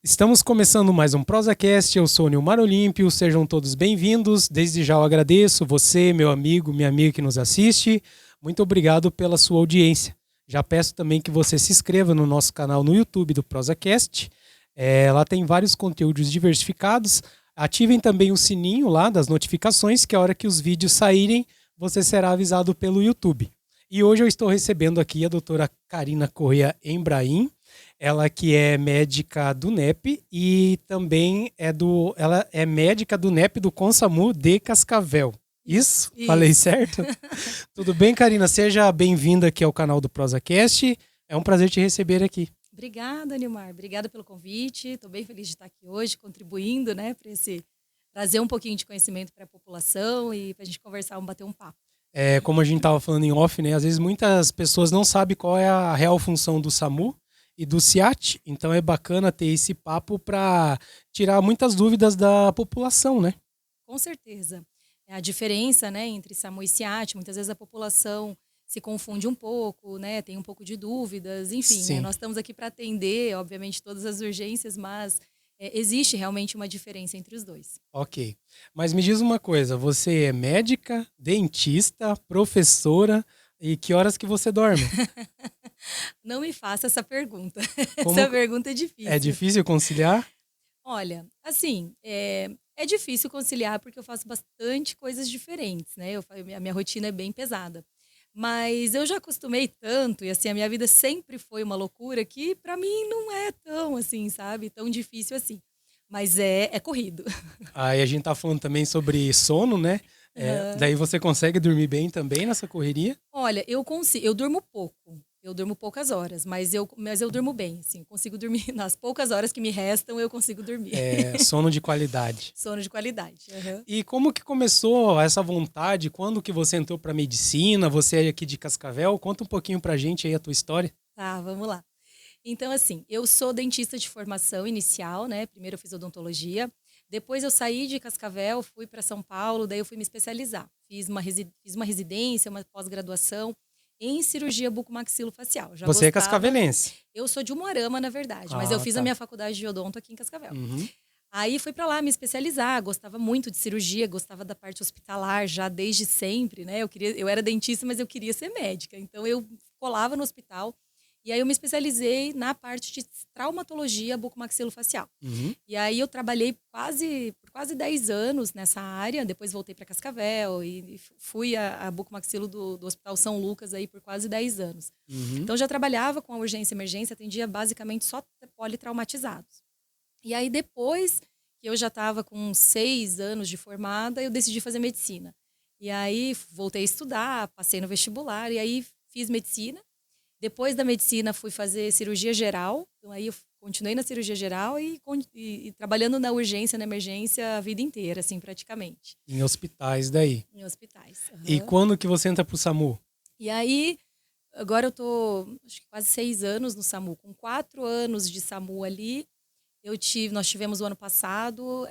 Estamos começando mais um ProsaCast, eu sou o Nilmar Olímpio, sejam todos bem-vindos. Desde já eu agradeço você, meu amigo, minha amiga que nos assiste. Muito obrigado pela sua audiência. Já peço também que você se inscreva no nosso canal no YouTube do ProsaCast. Lá tem vários conteúdos diversificados. Ativem também o sininho lá das notificações, que a hora que os vídeos saírem, você será avisado pelo YouTube. E hoje eu estou recebendo aqui a doutora Karina Corrêa Embraim, ela que é médica do NEP e também ela é médica do NEP do Consamu de Cascavel. Isso? Falei certo? Tudo bem, Karina? Seja bem-vinda aqui ao canal do ProsaCast. É um prazer te receber aqui. Obrigada, Nilmar. Obrigada pelo convite. Estou bem feliz de estar aqui hoje, contribuindo, né, para trazer um pouquinho de conhecimento para a população e para a gente conversar, bater um papo. Como a gente estava falando em off, né? Às vezes muitas pessoas não sabem qual é a real função do SAMU e do SIAT, então é bacana ter esse papo para tirar muitas dúvidas da população, né? Com certeza. A diferença, né, entre SAMU e SIAT, muitas vezes a população se confunde um pouco, né, tem um pouco de dúvidas, enfim, né, nós estamos aqui para atender, obviamente, todas as urgências, mas existe realmente uma diferença entre os dois. Ok. Mas me diz uma coisa, você é médica, dentista, professora e que horas que você dorme? Não me faça essa pergunta. Essa pergunta é difícil. É difícil conciliar? Olha, assim, é difícil conciliar porque eu faço bastante coisas diferentes, né? A minha rotina é bem pesada. Mas eu já acostumei tanto, e assim, a minha vida sempre foi uma loucura que para mim não é tão assim, sabe? Tão difícil assim. Mas é corrido. Aí a gente tá falando também sobre sono, né? Daí você consegue dormir bem também nessa correria? Olha, eu durmo pouco. Eu durmo poucas horas, mas eu durmo bem, assim, eu consigo dormir nas poucas horas que me restam, eu consigo dormir. Sono de qualidade. Sono de qualidade. Uhum. E como que começou essa vontade? Quando que você entrou para medicina? Você é aqui de Cascavel? Conta um pouquinho pra gente aí a tua história. Tá, vamos lá. Então, assim, eu sou dentista de formação inicial, né? Primeiro eu fiz odontologia. Depois eu saí de Cascavel, fui para São Paulo, daí eu fui me especializar. Fiz uma residência, uma pós-graduação em cirurgia bucomaxilofacial. Você é cascavelense? Eu sou de Umuarama, na verdade, mas eu fiz a minha faculdade de odonto aqui em Cascavel. Uhum. Aí fui para lá me especializar, gostava muito de cirurgia, gostava da parte hospitalar já desde sempre, né? Eu era dentista, mas eu queria ser médica. Então eu colava no hospital e aí eu me especializei na parte de traumatologia bucomaxilofacial. Uhum. E aí eu trabalhei por quase 10 anos nessa área, depois voltei para Cascavel e fui a bucomaxilo do Hospital São Lucas aí por quase 10 anos. Uhum. Então já trabalhava com a urgência e emergência, atendia basicamente só politraumatizados. E aí depois que eu já estava com 6 anos de formada, eu decidi fazer medicina. E aí voltei a estudar, passei no vestibular e aí fiz medicina. Depois da medicina, fui fazer cirurgia geral. Então, aí eu continuei na cirurgia geral e trabalhando na urgência, na emergência, a vida inteira, assim, praticamente. Em hospitais daí? Em hospitais. Uhum. E quando que você entra pro SAMU? E aí, agora eu tô, acho que quase 6 anos no SAMU. Com 4 anos de SAMU ali, nós tivemos o ano passado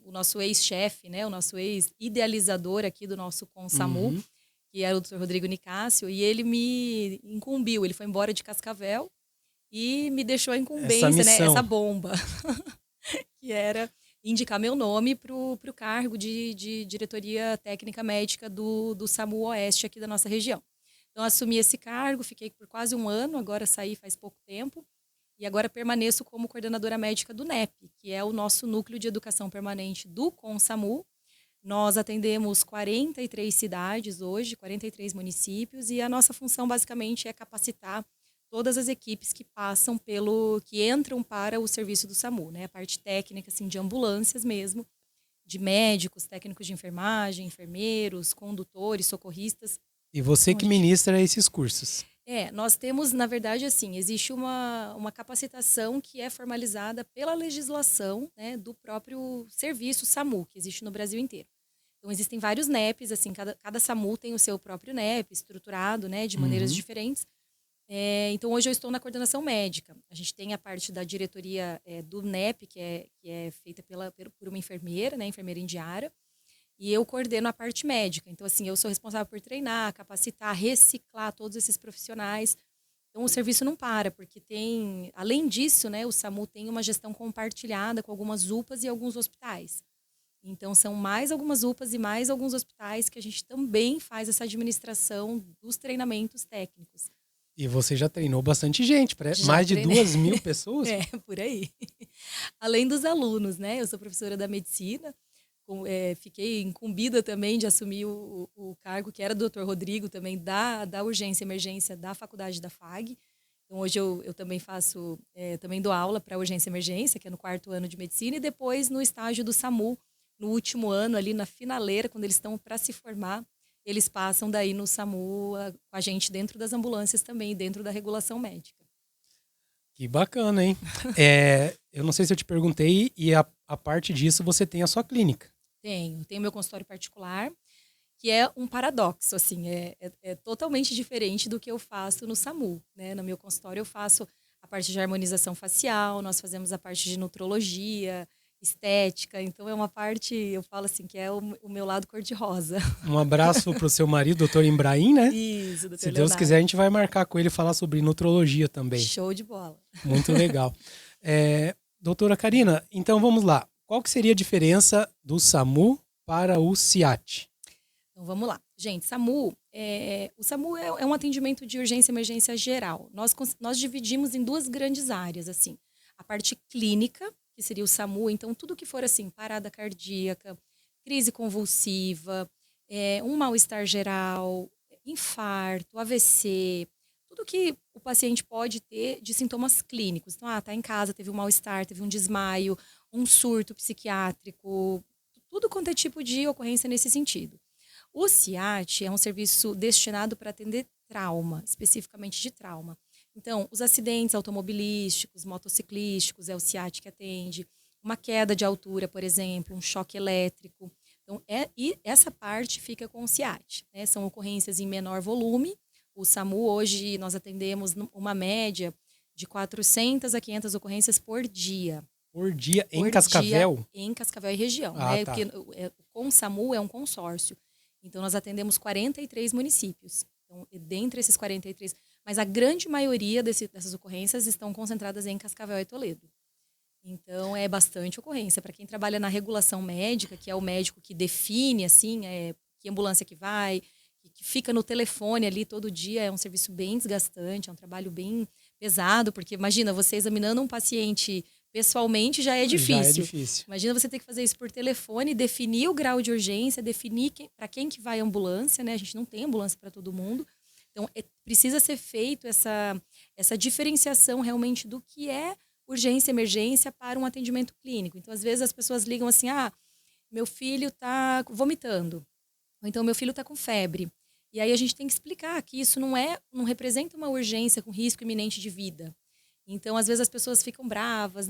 o nosso ex-chefe, né, o nosso ex-idealizador aqui do nosso SAMU, Uhum. que era o Dr. Rodrigo Nicásio, e ele me incumbiu, ele foi embora de Cascavel e me deixou a incumbência, né, essa bomba, que era indicar meu nome para o cargo de diretoria técnica médica do SAMU Oeste aqui da nossa região. Então, assumi esse cargo, fiquei por quase um ano, agora saí faz pouco tempo, e agora permaneço como coordenadora médica do NEP, que é o nosso núcleo de educação permanente do CONSAMU. Nós atendemos 43 cidades hoje, 43 municípios, e a nossa função basicamente é capacitar todas as equipes que que entram para o serviço do SAMU, né? A parte técnica, assim, de ambulâncias mesmo, de médicos, técnicos de enfermagem, enfermeiros, condutores, socorristas. E você que ministra esses cursos? Nós temos, na verdade, assim, existe uma capacitação que é formalizada pela legislação, né, do próprio serviço SAMU, que existe no Brasil inteiro. Então, existem vários NEPs, assim, cada SAMU tem o seu próprio NEP, estruturado, né, de maneiras diferentes. Então, hoje eu estou na coordenação médica. A gente tem a parte da diretoria do NEP, que é feita por uma enfermeira, né, enfermeira indiara, e eu coordeno a parte médica. Então, assim, eu sou responsável por treinar, capacitar, reciclar todos esses profissionais Então, o serviço não para, porque além disso, né, o SAMU tem uma gestão compartilhada com algumas UPAs e alguns hospitais. Então, são mais algumas UPAs e mais alguns hospitais que a gente também faz essa administração dos treinamentos técnicos. E você já treinou bastante gente, mais de 2.000 pessoas? Por aí. Além dos alunos, né? Eu sou professora da medicina, fiquei incumbida também de assumir o cargo, que era do Dr. Rodrigo, também da urgência e emergência da faculdade da FAG. Então, hoje eu também também dou aula para urgência e emergência, que é no 4º ano de medicina, e depois no estágio do SAMU, no último ano, ali na finaleira, quando eles estão para se formar, eles passam daí no SAMU com a gente dentro das ambulâncias também, dentro da regulação médica. Que bacana, hein? Eu não sei se eu te perguntei, e a parte disso você tem a sua clínica. Tenho meu consultório particular, que é um paradoxo, assim, é totalmente diferente do que eu faço no SAMU, né? No meu consultório eu faço a parte de harmonização facial, nós fazemos a parte de nutrologia, estética, então é uma parte, eu falo assim, que é o meu lado cor-de-rosa. Um abraço para o seu marido, doutor Imbraim, né? Isso, doutor Se Deus Leonardo. quiser, a gente vai marcar com ele e falar sobre nutrologia também. Show de bola. Muito legal. Doutora Karina, então vamos lá. Qual que seria a diferença do SAMU para o CIAT? Então vamos lá. Gente, o SAMU é um atendimento de urgência e emergência geral. Nós dividimos em 2 grandes áreas, assim. A parte clínica, que seria o SAMU, então tudo que for assim, parada cardíaca, crise convulsiva, um mal-estar geral, infarto, AVC, tudo que o paciente pode ter de sintomas clínicos. Então, tá em casa, teve um mal-estar, teve um desmaio, um surto psiquiátrico, tudo quanto é tipo de ocorrência nesse sentido. O CIAT é um serviço destinado para atender trauma, especificamente de trauma. Então, os acidentes automobilísticos, motociclísticos, é o CIAT que atende. Uma queda de altura, por exemplo, um choque elétrico. Então, e essa parte fica com o CIAT, né? São ocorrências em menor volume. O SAMU, hoje, nós atendemos uma média de 400 a 500 ocorrências por dia. Por dia? Em Cascavel? Em Cascavel e região. Né? Porque com o SAMU é um consórcio. Então, nós atendemos 43 municípios. Então, dentre esses 43... Mas a grande maioria dessas ocorrências estão concentradas em Cascavel e Toledo. Então, é bastante ocorrência. Para quem trabalha na regulação médica, que é o médico que define, assim, que ambulância que vai, que fica no telefone ali todo dia, é um serviço bem desgastante, é um trabalho bem pesado, porque imagina, você examinando um paciente pessoalmente já é difícil. Já é difícil. Imagina você ter que fazer isso por telefone, definir o grau de urgência, definir para quem que vai a ambulância, né? A gente não tem ambulância para todo mundo. Então, precisa ser feito essa diferenciação realmente do que é urgência e emergência para um atendimento clínico. Então, às vezes, as pessoas ligam assim, meu filho está vomitando, ou então meu filho está com febre. E aí a gente tem que explicar que isso não representa uma urgência com risco iminente de vida. Então, às vezes, as pessoas ficam bravas,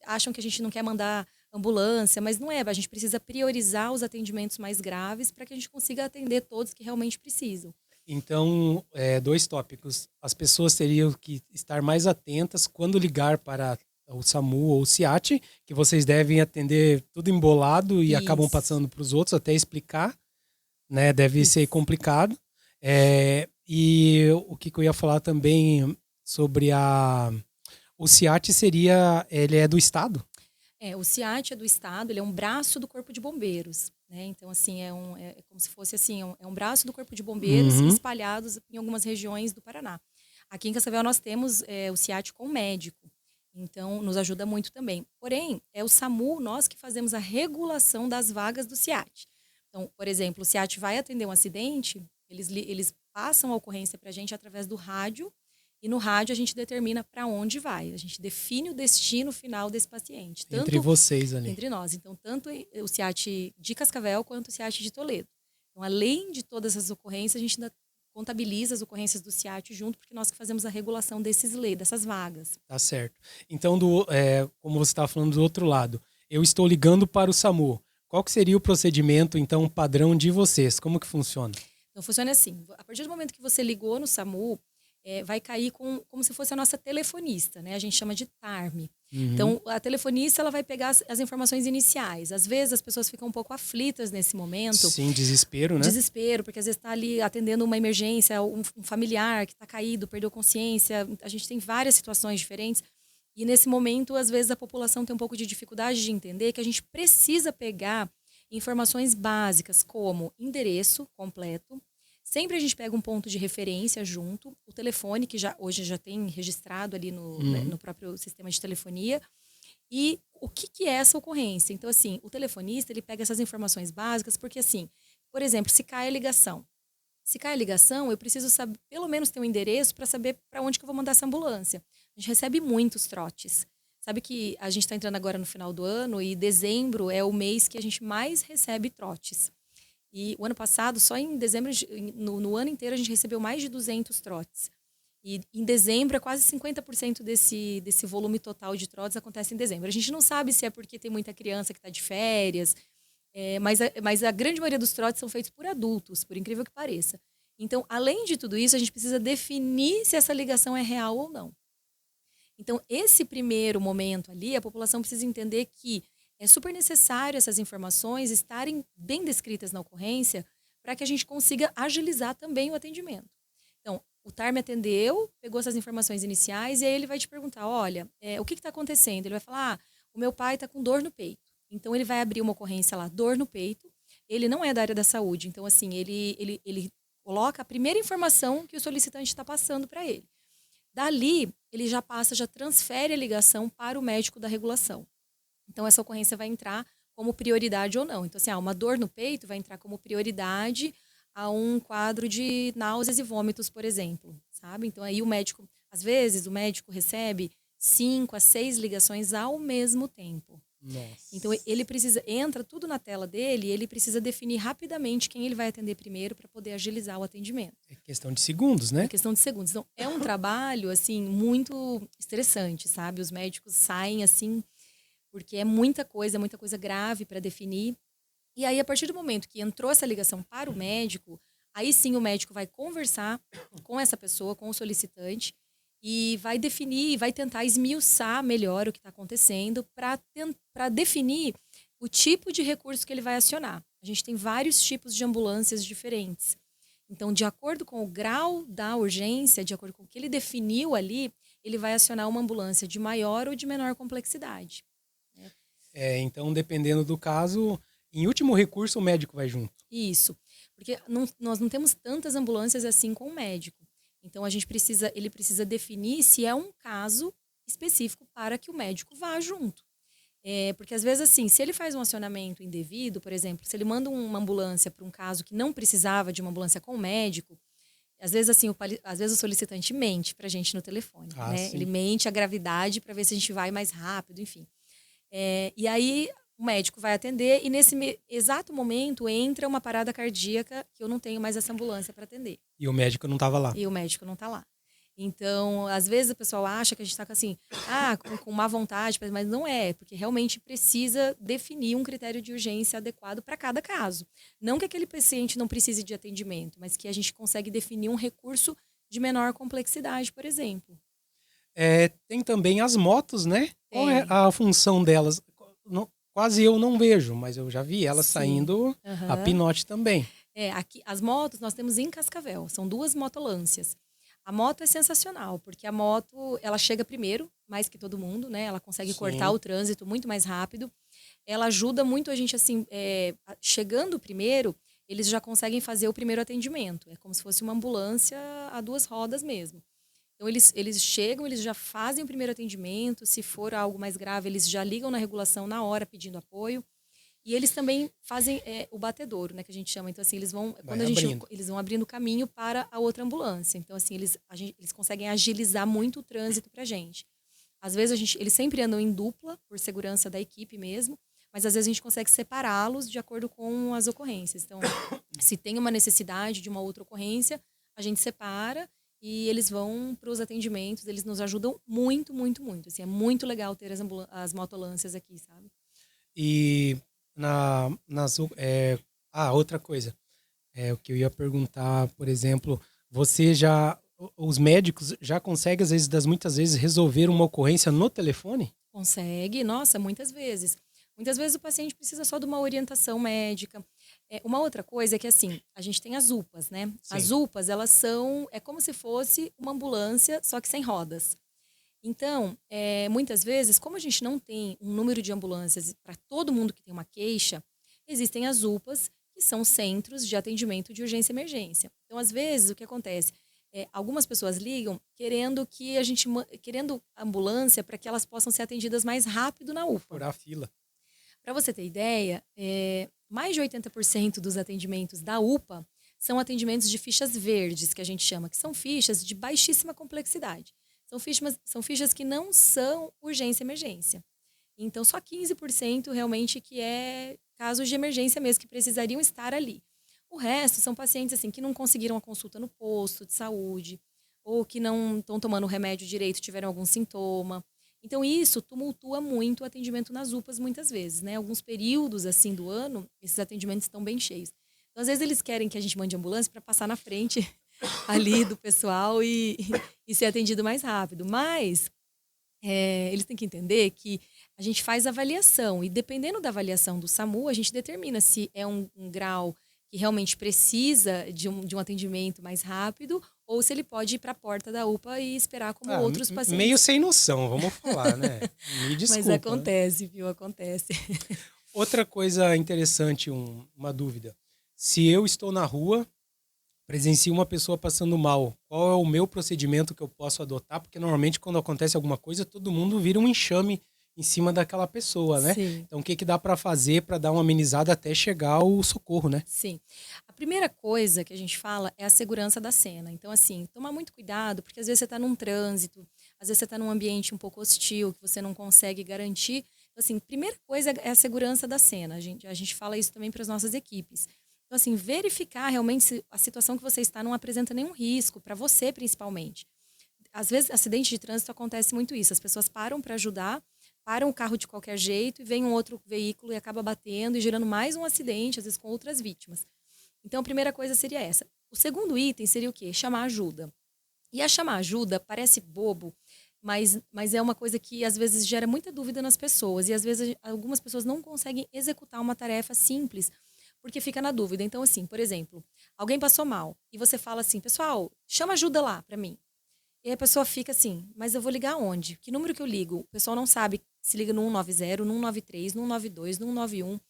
acham que a gente não quer mandar ambulância, mas não é. A gente precisa priorizar os atendimentos mais graves para que a gente consiga atender todos que realmente precisam. Então, 2 tópicos. As pessoas teriam que estar mais atentas quando ligar para o SAMU ou o CIAT, que vocês devem atender tudo embolado e acabam passando para os outros até explicar, né? Deve ser complicado. E o que eu ia falar também sobre o CIAT ele é do Estado? O CIAT é do Estado, ele é um braço do Corpo de Bombeiros, né? Então, assim, é como se fosse assim, é um braço do Corpo de Bombeiros espalhados em algumas regiões do Paraná. Aqui em Cascavel nós temos o CIAT com médico, então nos ajuda muito também. Porém, é o SAMU, nós que fazemos a regulação das vagas do CIAT. Então, por exemplo, o CIAT vai atender um acidente, eles passam a ocorrência para a gente através do rádio, e no rádio a gente determina para onde vai. A gente define o destino final desse paciente. Tanto entre vocês ali. Entre nós. Então, tanto o CIAT de Cascavel quanto o CIAT de Toledo. Então, além de todas essas ocorrências, a gente ainda contabiliza as ocorrências do CIAT junto, porque nós que fazemos a regulação dessas vagas. Tá certo. Então, como você estava falando do outro lado, eu estou ligando para o SAMU. Qual que seria o procedimento, então, padrão de vocês? Como que funciona? Então, funciona assim. A partir do momento que você ligou no SAMU, vai cair como se fosse a nossa telefonista, né? A gente chama de TARM. Então, a telefonista ela vai pegar as informações iniciais. Às vezes, as pessoas ficam um pouco aflitas nesse momento. Sim, desespero, né? Desespero, porque às vezes está ali atendendo uma emergência, um familiar que está caído, perdeu consciência. A gente tem várias situações diferentes. E nesse momento, às vezes, a população tem um pouco de dificuldade de entender que a gente precisa pegar informações básicas, como endereço completo. Sempre a gente pega um ponto de referência junto, o telefone, que hoje já tem registrado ali no próprio sistema de telefonia, e o que é essa ocorrência. Então, assim, o telefonista, ele pega essas informações básicas, porque, assim, por exemplo, se cai a ligação. Se cai a ligação, eu preciso saber, pelo menos ter um endereço para saber para onde que eu vou mandar essa ambulância. A gente recebe muitos trotes. Sabe que a gente está entrando agora no final do ano e dezembro é o mês que a gente mais recebe trotes. E o ano passado, só em dezembro, no ano inteiro, a gente recebeu mais de 200 trotes. E em dezembro, quase 50% desse volume total de trotes acontece em dezembro. A gente não sabe se é porque tem muita criança que está de férias, mas a grande maioria dos trotes são feitos por adultos, por incrível que pareça. Então, além de tudo isso, a gente precisa definir se essa ligação é real ou não. Então, esse primeiro momento ali, a população precisa entender que é super necessário essas informações estarem bem descritas na ocorrência para que a gente consiga agilizar também o atendimento. Então, o TARM atendeu, pegou essas informações iniciais e aí ele vai te perguntar, olha, o que está acontecendo? Ele vai falar, o meu pai está com dor no peito. Então, ele vai abrir uma ocorrência lá, dor no peito. Ele não é da área da saúde, então, assim, ele coloca a primeira informação que o solicitante está passando para ele. Dali, ele já transfere a ligação para o médico da regulação. Então, essa ocorrência vai entrar como prioridade ou não. Então, assim, uma dor no peito vai entrar como prioridade a um quadro de náuseas e vômitos, por exemplo, sabe? Então, aí o médico, às vezes, o médico recebe 5 a 6 ligações ao mesmo tempo. Nossa. Então, entra tudo na tela dele e ele precisa definir rapidamente quem ele vai atender primeiro para poder agilizar o atendimento. É questão de segundos, né? É questão de segundos. Então, é um trabalho, assim, muito estressante, sabe? Os médicos saem, assim, porque é muita coisa grave para definir. E aí, a partir do momento que entrou essa ligação para o médico, aí sim o médico vai conversar com essa pessoa, com o solicitante, e vai definir, vai tentar esmiuçar melhor o que está acontecendo para definir o tipo de recurso que ele vai acionar. A gente tem vários tipos de ambulâncias diferentes. Então, de acordo com o grau da urgência, de acordo com o que ele definiu ali, ele vai acionar uma ambulância de maior ou de menor complexidade. Então, dependendo do caso, em último recurso, o médico vai junto. Isso, porque nós não temos tantas ambulâncias assim com o médico. Então, ele precisa definir se é um caso específico para que o médico vá junto. Porque, às vezes, assim, se ele faz um acionamento indevido, por exemplo, se ele manda uma ambulância para um caso que não precisava de uma ambulância com o médico, às vezes, assim, o solicitante mente para a gente no telefone. Né? Ele mente a gravidade para ver se a gente vai mais rápido, enfim. E aí, o médico vai atender e nesse exato momento entra uma parada cardíaca que eu não tenho mais essa ambulância para atender. E o médico não estava lá. E o médico não está lá. Então, às vezes o pessoal acha que a gente está assim, com má vontade, mas não é, porque realmente precisa definir um critério de urgência adequado para cada caso. Não que aquele paciente não precise de atendimento, mas que a gente consegue definir um recurso de menor complexidade, por exemplo. Tem também as motos, né? Qual é a função delas? Quase eu não vejo, mas eu já vi elas saindo a pinote também. Aqui, as motos nós temos em Cascavel, são 2 motolâncias. A moto é sensacional, porque a moto, ela chega primeiro, mais que todo mundo, né? Ela consegue cortar o trânsito muito mais rápido. Ela ajuda muito a gente, assim, chegando primeiro, eles já conseguem fazer o primeiro atendimento. É como se fosse uma ambulância a 2 rodas mesmo. Então, eles chegam, eles já fazem o primeiro atendimento. Se for algo mais grave, eles já ligam na regulação na hora pedindo apoio. E eles também fazem o batedouro, né, que a gente chama. Então, assim, eles vão abrindo caminho para a outra ambulância. Então, assim, eles conseguem agilizar muito o trânsito para a gente. Às vezes, eles sempre andam em dupla, por segurança da equipe mesmo, mas às vezes a gente consegue separá-los de acordo com as ocorrências. Então, se tem uma necessidade de uma outra ocorrência, a gente separa e eles vão para os atendimentos. Eles nos ajudam muito, muito, muito. Assim, é muito legal ter as motolâncias aqui, sabe? E outra coisa, o que eu ia perguntar, por exemplo, você já os médicos já conseguem, às vezes, muitas vezes, resolver uma ocorrência no telefone? Consegue, nossa, muitas vezes. Muitas vezes o paciente precisa só de uma orientação médica. Uma outra coisa é que, assim, a gente tem as UPAs, né? Sim. As UPAs, elas são, como se fosse uma ambulância, só que sem rodas. Então, muitas vezes, como a gente não tem um número de ambulâncias para todo mundo que tem uma queixa, existem as UPAs, que são centros de atendimento de urgência e emergência. Então, às vezes, o que acontece? Algumas pessoas ligam querendo querendo ambulância para que elas possam ser atendidas mais rápido na UPA. Furar a fila. Para você ter ideia, mais de 80% dos atendimentos da UPA são atendimentos de fichas verdes, que a gente chama, que são fichas de baixíssima complexidade. São fichas que não são urgência e emergência. Então, só 15% realmente que é casos de emergência mesmo, que precisariam estar ali. O resto são pacientes assim, que não conseguiram a consulta no posto de saúde, ou que não estão tomando o remédio direito, tiveram algum sintoma. Então, isso tumultua muito o atendimento nas UPAs muitas vezes, né? Alguns períodos assim do ano, esses atendimentos estão bem cheios. Então, às vezes, eles querem que a gente mande ambulância para passar na frente ali do pessoal e ser atendido mais rápido. Mas eles têm que entender que a gente faz avaliação e, dependendo da avaliação do SAMU, a gente determina se é um grau que realmente precisa de um atendimento mais rápido ou se ele pode ir para a porta da UPA e esperar como outros pacientes. Meio sem noção, vamos falar, né? Me desculpa. Mas acontece, viu? Acontece. Outra coisa interessante, uma dúvida. Se eu estou na rua, presencio uma pessoa passando mal, qual é o meu procedimento que eu posso adotar? Porque normalmente quando acontece alguma coisa, todo mundo vira um enxame em cima daquela pessoa, né? Sim. Então, o que dá para fazer para dar uma amenizada até chegar o socorro, né? Sim. A primeira coisa que a gente fala é a segurança da cena. Então, assim, tomar muito cuidado, porque às vezes você está num trânsito, às vezes você está num ambiente um pouco hostil, que você não consegue garantir. Então, assim, primeira coisa é a segurança da cena. A gente fala isso também para as nossas equipes. Então, assim, verificar realmente se a situação que você está não apresenta nenhum risco, para você principalmente. Às vezes, acidente de trânsito acontece muito isso. As pessoas param para ajudar, param o carro de qualquer jeito e vem um outro veículo e acaba batendo e gerando mais um acidente, às vezes com outras vítimas. Então, a primeira coisa seria essa. O segundo item seria o quê? Chamar ajuda. E a chamar ajuda parece bobo, mas é uma coisa que às vezes gera muita dúvida nas pessoas. E às vezes algumas pessoas não conseguem executar uma tarefa simples porque fica na dúvida. Então, assim, por exemplo, alguém passou mal e você fala assim, pessoal, chama ajuda lá para mim. E a pessoa fica assim, mas eu vou ligar aonde? Que número que eu ligo? O pessoal não sabe se liga no 190, no 193, no 192, no 191.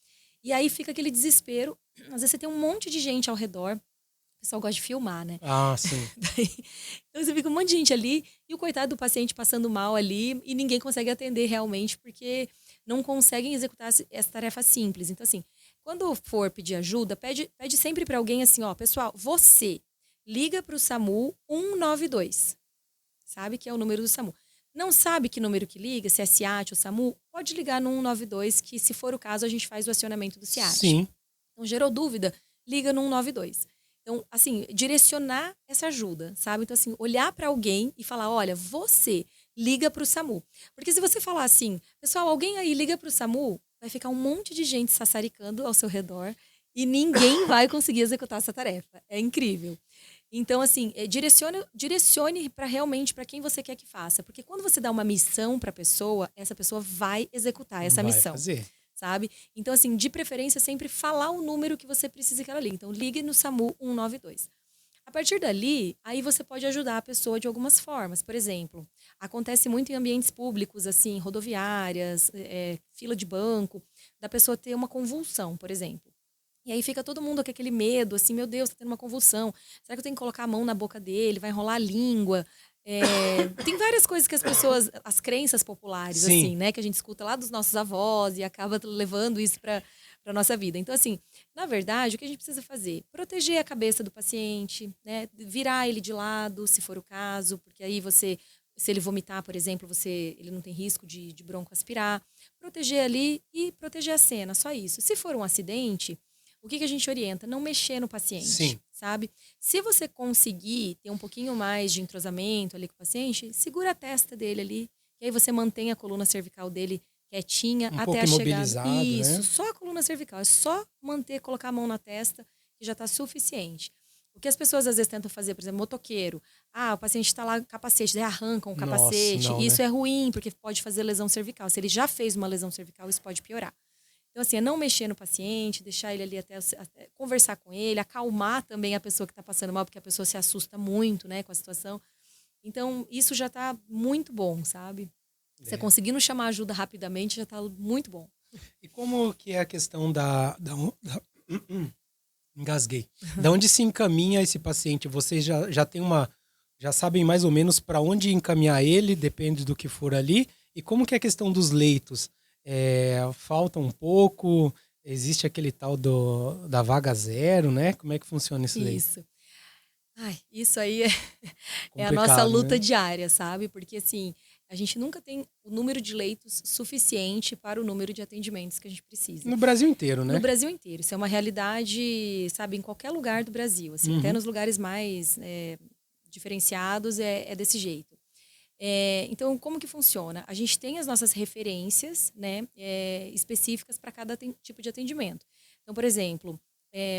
E aí fica aquele desespero. Às vezes você tem um monte de gente ao redor. O pessoal gosta de filmar, né? Ah, sim. Então você fica um monte de gente ali e o coitado do paciente passando mal ali e ninguém consegue atender realmente porque não conseguem executar essa tarefa simples. Então, assim, quando for pedir ajuda, pede sempre para alguém assim, ó, pessoal, você liga para o SAMU 192. Sabe que é o número do SAMU. Não sabe que número que liga, se é SIAT ou SAMU, pode ligar no 192, que se for o caso, a gente faz o acionamento do SIAT. Sim. Então, gerou dúvida, liga no 192. Então, assim, direcionar essa ajuda, sabe? Então, assim, olhar para alguém e falar, olha, você liga para o SAMU. Porque se você falar assim, pessoal, alguém aí liga para o SAMU, vai ficar um monte de gente sassaricando ao seu redor e ninguém vai conseguir executar essa tarefa. É incrível. Então, assim, direcione para realmente para quem você quer que faça. Porque quando você dá uma missão para a pessoa, essa pessoa vai executar essa missão. Vai fazer. Sabe? Então, assim, de preferência, sempre falar o número que você precisa que ela ligue. Então, ligue no SAMU 192. A partir dali, aí você pode ajudar a pessoa de algumas formas. Por exemplo, acontece muito em ambientes públicos, assim, rodoviárias, fila de banco, da pessoa ter uma convulsão, por exemplo. E aí fica todo mundo com aquele medo, assim, meu Deus, tá tendo uma convulsão. Será que eu tenho que colocar a mão na boca dele? Vai enrolar a língua? Tem várias coisas que as pessoas, as crenças populares, Sim. assim, né? Que a gente escuta lá dos nossos avós e acaba levando isso para a nossa vida. Então, assim, na verdade, o que a gente precisa fazer? Proteger a cabeça do paciente, né? Virar ele de lado, se for o caso, porque aí se ele vomitar, por exemplo, ele não tem risco de broncoaspirar. Proteger ali e proteger a cena, só isso. Se for um acidente, o que a gente orienta? Não mexer no paciente, Sim. sabe? Se você conseguir ter um pouquinho mais de entrosamento ali com o paciente, segura a testa dele ali, e aí você mantém a coluna cervical dele quietinha até a chegada. Isso, né? só a coluna cervical, é só colocar a mão na testa, que já está suficiente. O que as pessoas às vezes tentam fazer, por exemplo, motoqueiro. O paciente está lá com capacete, daí arrancam o capacete. Nossa, não, isso né? é ruim, porque pode fazer lesão cervical. Se ele já fez uma lesão cervical, isso pode piorar. Então, assim, é não mexer no paciente, deixar ele ali até conversar com ele, acalmar também a pessoa que está passando mal, porque a pessoa se assusta muito, né, com a situação. Então, isso já está muito bom, sabe? Você conseguindo chamar ajuda rapidamente já está muito bom. E como que é a questão engasguei. Da onde se encaminha esse paciente? Vocês já sabem mais ou menos para onde encaminhar ele, depende do que for ali. E como que é a questão dos leitos? Falta um pouco? Existe aquele tal da vaga zero, né? Como é que funciona isso daí? Isso aí é a nossa luta, né, diária, sabe? Porque, assim, a gente nunca tem o número de leitos suficiente para o número de atendimentos que a gente precisa. No Brasil inteiro, né? No Brasil inteiro. Isso é uma realidade, sabe, em qualquer lugar do Brasil. Assim, até nos lugares mais diferenciados é desse jeito. Então, como que funciona? A gente tem as nossas referências, né, específicas para cada tipo de atendimento. Então, por exemplo,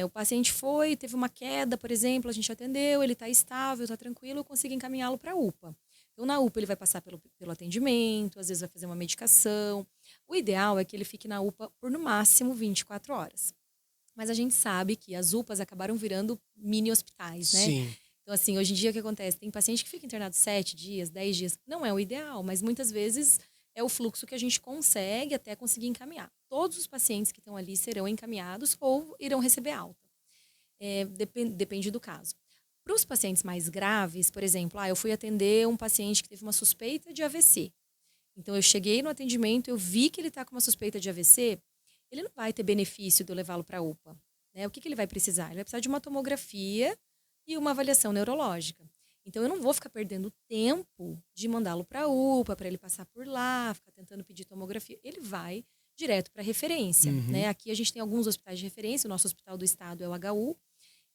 o paciente teve uma queda, por exemplo, a gente atendeu, ele está estável, está tranquilo, eu consigo encaminhá-lo para a UPA. Então, na UPA, ele vai passar pelo atendimento, às vezes vai fazer uma medicação. O ideal é que ele fique na UPA por, no máximo, 24 horas. Mas a gente sabe que as UPAs acabaram virando mini hospitais, né? Sim. Então, assim, hoje em dia o que acontece? Tem paciente que fica internado 7 dias, 10 dias. Não é o ideal, mas muitas vezes é o fluxo que a gente consegue até conseguir encaminhar. Todos os pacientes que estão ali serão encaminhados ou irão receber alta. Depende do caso. Para os pacientes mais graves, por exemplo, eu fui atender um paciente que teve uma suspeita de AVC. Então, eu cheguei no atendimento, eu vi que ele está com uma suspeita de AVC, ele não vai ter benefício de eu levá-lo para a UPA. Né? O que ele vai precisar? Ele vai precisar de uma tomografia e uma avaliação neurológica. Então, eu não vou ficar perdendo tempo de mandá-lo para a UPA, para ele passar por lá, ficar tentando pedir tomografia. Ele vai direto para referência. Né? Aqui a gente tem alguns hospitais de referência, o nosso hospital do estado é o HU,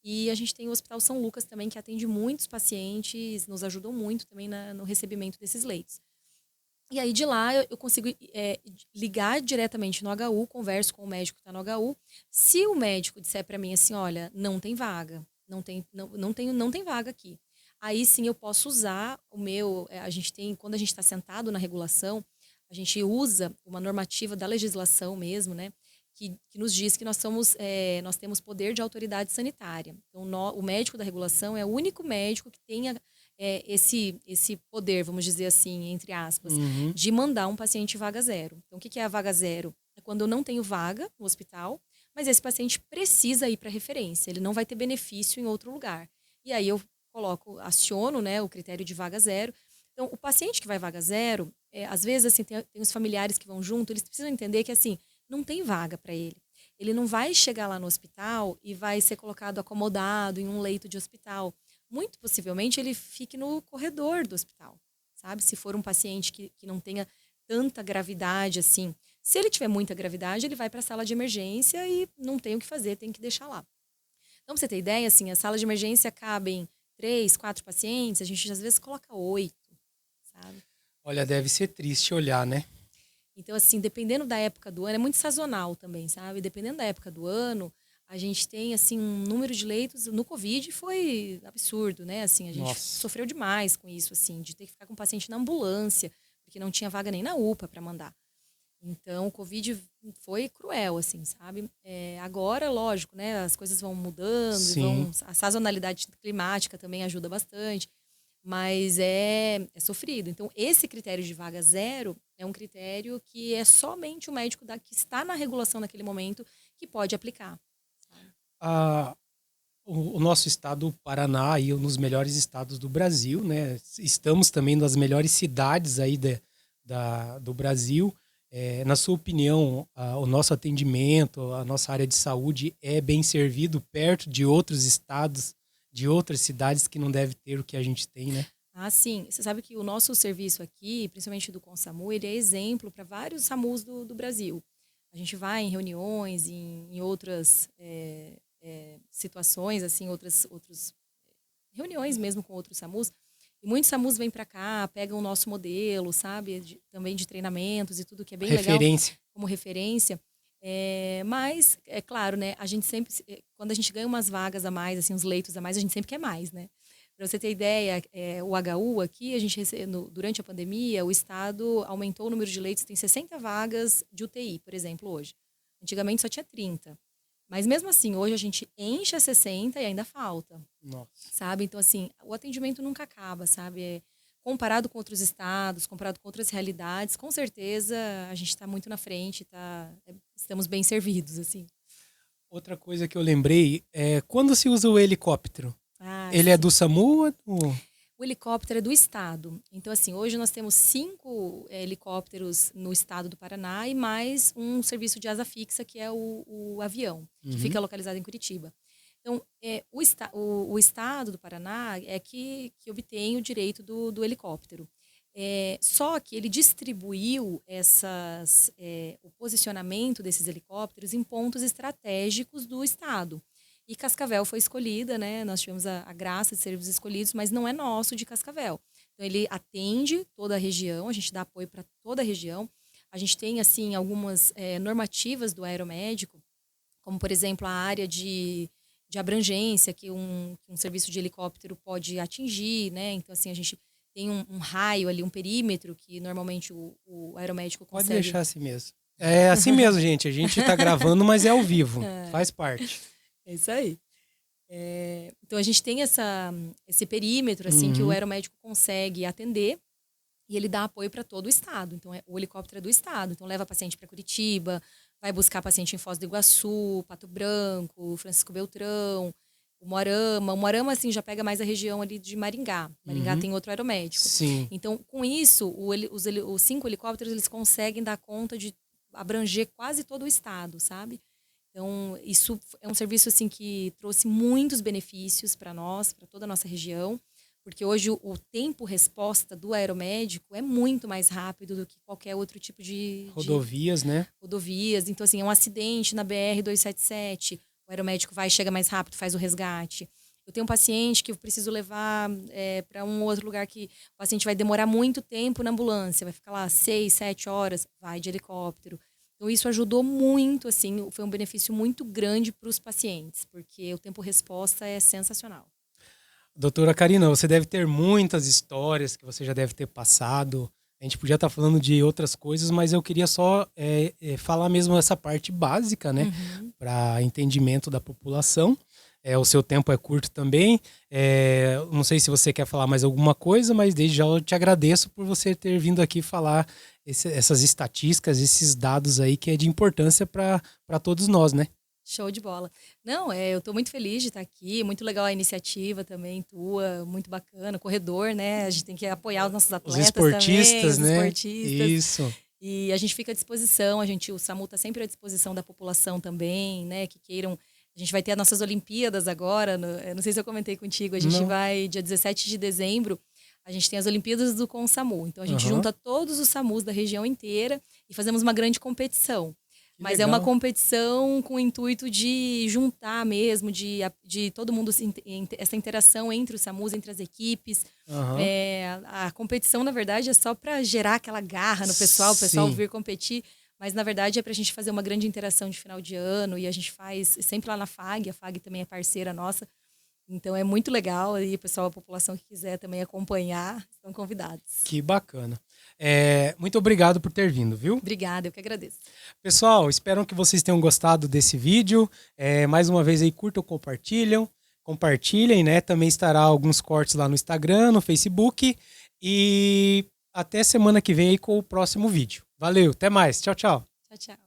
e a gente tem o Hospital São Lucas também, que atende muitos pacientes, nos ajudam muito também no recebimento desses leitos. E aí, de lá, eu consigo ligar diretamente no HU, converso com o médico que está no HU. Se o médico disser para mim assim, olha, não tem vaga, não tem vaga aqui. Aí, sim, eu posso usar o meu... quando a gente está sentado na regulação, a gente usa uma normativa da legislação mesmo, né? Que nos diz que nós temos poder de autoridade sanitária. Então, o médico da regulação é o único médico que tenha esse poder, vamos dizer assim, entre aspas, de mandar um paciente vaga zero. Então, o que é a vaga zero? É quando eu não tenho vaga no hospital, mas esse paciente precisa ir para referência, ele não vai ter benefício em outro lugar. E aí eu aciono, né, o critério de vaga zero. Então, o paciente que vai vaga zero, às vezes assim, tem os familiares que vão junto, eles precisam entender que assim, não tem vaga para ele. Ele não vai chegar lá no hospital e vai ser colocado acomodado em um leito de hospital. Muito possivelmente ele fique no corredor do hospital, sabe? Se for um paciente que não tenha tanta gravidade assim. Se ele tiver muita gravidade, ele vai para a sala de emergência e não tem o que fazer, tem que deixar lá. Então, pra você ter ideia, assim, a sala de emergência cabem 3, 4 pacientes, a gente às vezes coloca 8, sabe? Olha, deve ser triste olhar, né? Então, assim, dependendo da época do ano, é muito sazonal também, sabe? Dependendo da época do ano, a gente tem, assim, um número de leitos. No Covid foi absurdo, né? Assim, a gente sofreu demais com isso, assim, de ter que ficar com o paciente na ambulância, porque não tinha vaga nem na UPA para mandar. Então, o Covid foi cruel, assim, sabe? Agora, lógico, né? As coisas vão mudando, a sazonalidade climática também ajuda bastante. Mas é sofrido. Então, esse critério de vaga zero é um critério que é somente o médico que está na regulação naquele momento que pode aplicar. O nosso estado, o Paraná, é um dos melhores estados do Brasil, né? Estamos também nas melhores cidades aí do Brasil. Na sua opinião, o nosso atendimento, a nossa área de saúde é bem servido perto de outros estados, de outras cidades que não deve ter o que a gente tem, né? Sim. Você sabe que o nosso serviço aqui, principalmente do Consamu, ele é exemplo para vários SAMUs do Brasil. A gente vai em reuniões, em outras situações, assim, outras reuniões mesmo com outros SAMUs. E muitos SAMUs vêm para cá, pegam o nosso modelo, sabe? Também de treinamentos e tudo que é bem legal como referência. Mas, é claro, né, a gente sempre, quando a gente ganha umas vagas a mais, assim, uns leitos a mais, a gente sempre quer mais, né? Para você ter ideia, o HU aqui, durante a pandemia, o Estado aumentou o número de leitos, tem 60 vagas de UTI, por exemplo, hoje. Antigamente só tinha 30. Mas mesmo assim, hoje a gente enche a 60 e ainda falta. Nossa. Sabe? Então, assim, o atendimento nunca acaba, sabe? Comparado com outros estados, comparado com outras realidades, com certeza a gente está muito na frente, estamos bem servidos, assim. Outra coisa que eu lembrei é quando se usa o helicóptero. Ele sim. É do SAMU? O helicóptero é do estado. Então, assim, hoje nós temos 5 helicópteros no estado do Paraná e mais um serviço de asa fixa, que é o avião, que fica localizado em Curitiba. Então, o estado do Paraná é que obtém o direito do helicóptero. Só que ele distribuiu o posicionamento desses helicópteros em pontos estratégicos do estado. E Cascavel foi escolhida, né? Nós tivemos a graça de sermos escolhidos, mas não é nosso de Cascavel. Então, ele atende toda a região, a gente dá apoio para toda a região. A gente tem, assim, algumas normativas do aeromédico, como, por exemplo, a área de abrangência que um serviço de helicóptero pode atingir, né? Então, assim, a gente tem um raio ali, um perímetro que normalmente o aeromédico consegue... Pode deixar assim mesmo. É assim mesmo, gente. A gente está gravando, mas é ao vivo. Faz parte. É isso aí. Então, a gente tem esse perímetro, assim, que o aeromédico consegue atender e ele dá apoio para todo o estado. Então, o helicóptero é do estado. Então, leva paciente para Curitiba, vai buscar paciente em Foz do Iguaçu, Pato Branco, Francisco Beltrão, Umuarama. Umuarama, assim, já pega mais a região ali de Maringá. Maringá tem outro aeromédico. Sim. Então, com isso, os 5 helicópteros, eles conseguem dar conta de abranger quase todo o estado, sabe? Então, isso é um serviço, assim, que trouxe muitos benefícios para nós, para toda a nossa região, porque hoje o tempo-resposta do aeromédico é muito mais rápido do que qualquer outro tipo de... Rodovias, né? Rodovias. Então, assim, é um acidente na BR-277, o aeromédico vai, chega mais rápido, faz o resgate. Eu tenho um paciente que eu preciso levar para um outro lugar que o paciente vai demorar muito tempo na ambulância, vai ficar lá 6, 7 horas, vai de helicóptero. Então, isso ajudou muito, assim, foi um benefício muito grande para os pacientes, porque o tempo-resposta é sensacional. Doutora Karina, você deve ter muitas histórias que você já deve ter passado. A gente podia estar falando de outras coisas, mas eu queria só falar mesmo essa parte básica, né? Para entendimento da população. O seu tempo é curto também. Não sei se você quer falar mais alguma coisa, mas desde já eu te agradeço por você ter vindo aqui falar essas estatísticas, esses dados aí que é de importância para todos nós, né? Show de bola. Não, eu estou muito feliz de estar aqui, muito legal a iniciativa também tua, muito bacana, corredor, né? A gente tem que apoiar os nossos atletas, os esportistas, também, né? Os esportistas. Isso. E a gente fica à disposição, o SAMU está sempre à disposição da população também, né? Que queiram. A gente vai ter as nossas Olimpíadas agora, não sei se eu comentei contigo, a gente vai, dia 17 de dezembro, a gente tem as Olimpíadas do ConSAMU. Então, a gente junta todos os SAMUs da região inteira e fazemos uma grande competição. Mas legal. É uma competição com o intuito de juntar mesmo, de todo mundo, essa interação entre os SAMUs, entre as equipes. A competição, na verdade, é só para gerar aquela garra no pessoal, o pessoal vir competir. Mas, na verdade, é para a gente fazer uma grande interação de final de ano. E a gente faz sempre lá na FAG. A FAG também é parceira nossa. Então, é muito legal. E o pessoal, a população que quiser também acompanhar, estão convidados. Que bacana. Muito obrigado por ter vindo, viu? Obrigada, eu que agradeço. Pessoal, espero que vocês tenham gostado desse vídeo. Mais uma vez aí, curtam, compartilhem, né? Também estará alguns cortes lá no Instagram, no Facebook. E até semana que vem aí com o próximo vídeo. Valeu, até mais. Tchau, tchau. Tchau, tchau.